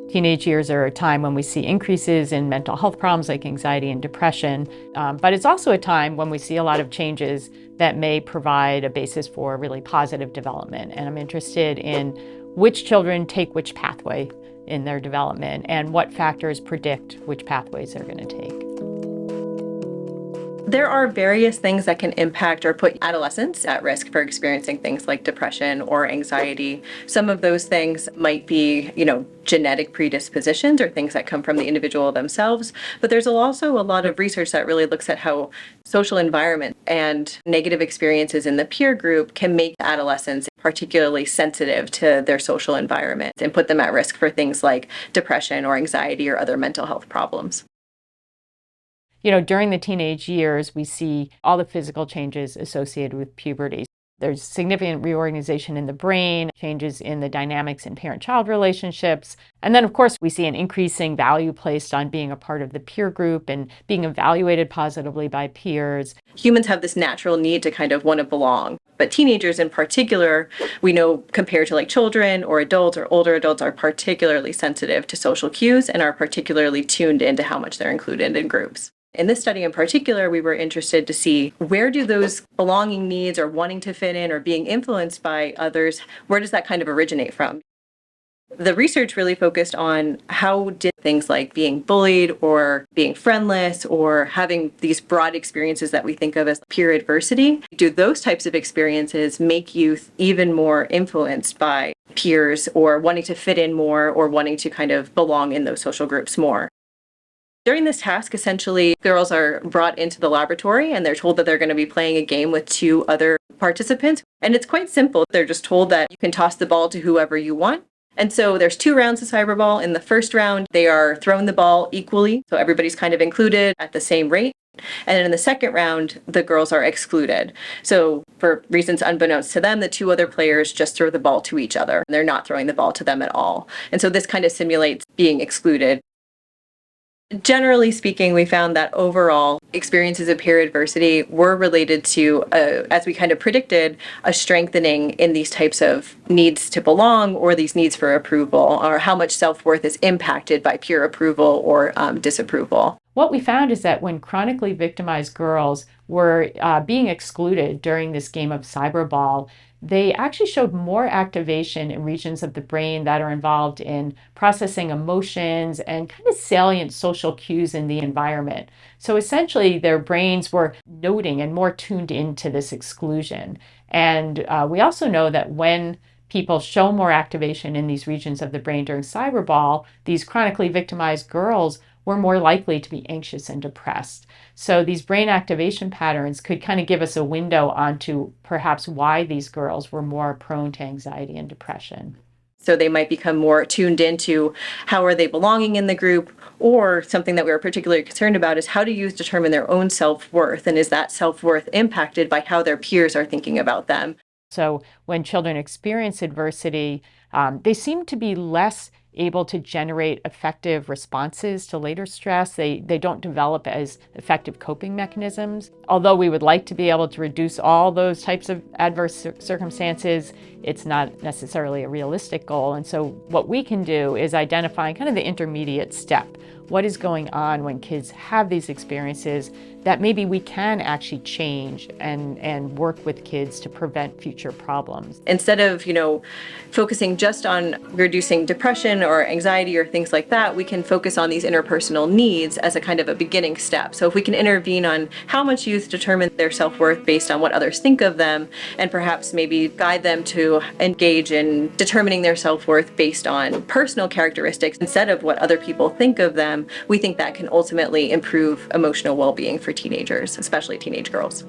Teenage years are a time when we see increases in mental health problems like anxiety and depression, but it's also a time when we see a lot of changes that may provide a basis for really positive development. And I'm interested in which children take which pathway in their development and what factors predict which pathways they're going to take. There are various things that can impact or put adolescents at risk for experiencing things like depression or anxiety. Some of those things might be, genetic predispositions or things that come from the individual themselves. But there's also a lot of research that really looks at how social environment and negative experiences in the peer group can make adolescents particularly sensitive to their social environment and put them at risk for things like depression or anxiety or other mental health problems. During the teenage years, we see all the physical changes associated with puberty. There's significant reorganization in the brain, changes in the dynamics in parent-child relationships. And then, of course, we see an increasing value placed on being a part of the peer group and being evaluated positively by peers. Humans have this natural need to kind of want to belong. But teenagers in particular, we know compared to like children or adults or older adults are particularly sensitive to social cues and are particularly tuned into how much they're included in groups. In this study in particular, we were interested to see where do those belonging needs or wanting to fit in or being influenced by others, where does that kind of originate from? The research really focused on how did things like being bullied or being friendless or having these broad experiences that we think of as peer adversity, do those types of experiences make youth even more influenced by peers or wanting to fit in more or wanting to kind of belong in those social groups more? During this task, essentially, girls are brought into the laboratory and they're told that they're going to be playing a game with two other participants. And it's quite simple. They're just told that you can toss the ball to whoever you want. And so there's 2 rounds of cyberball. In the first round, they are thrown the ball equally. So everybody's kind of included at the same rate. And then in the second round, the girls are excluded. So for reasons unbeknownst to them, the 2 other players just throw the ball to each other. They're not throwing the ball to them at all. And so this kind of simulates being excluded. Generally speaking, we found that overall experiences of peer adversity were related to, as we kind of predicted, a strengthening in these types of needs to belong or these needs for approval, or how much self-worth is impacted by peer approval or disapproval. What we found is that when chronically victimized girls were being excluded during this game of cyberball, they actually showed more activation in regions of the brain that are involved in processing emotions and kind of salient social cues in the environment. So essentially, their brains were noting and more tuned into this exclusion. And we also know that when people show more activation in these regions of the brain during cyberball, these chronically victimized girls were more likely to be anxious and depressed. So these brain activation patterns could kind of give us a window onto perhaps why these girls were more prone to anxiety and depression. So they might become more tuned into how are they belonging in the group, or something that we were particularly concerned about is how do youth determine their own self-worth, and is that self-worth impacted by how their peers are thinking about them? So when children experience adversity, they seem to be less able to generate effective responses to later stress. They don't develop as effective coping mechanisms. Although we would like to be able to reduce all those types of adverse circumstances, it's not necessarily a realistic goal. And so what we can do is identify kind of the intermediate step. What is going on when kids have these experiences that maybe we can actually change and work with kids to prevent future problems. Instead of, focusing just on reducing depression or anxiety or things like that, we can focus on these interpersonal needs as a kind of a beginning step. So if we can intervene on how much youth determine their self-worth based on what others think of them, and perhaps maybe guide them to engage in determining their self-worth based on personal characteristics instead of what other people think of them, we think that can ultimately improve emotional well-being for teenagers, especially teenage girls.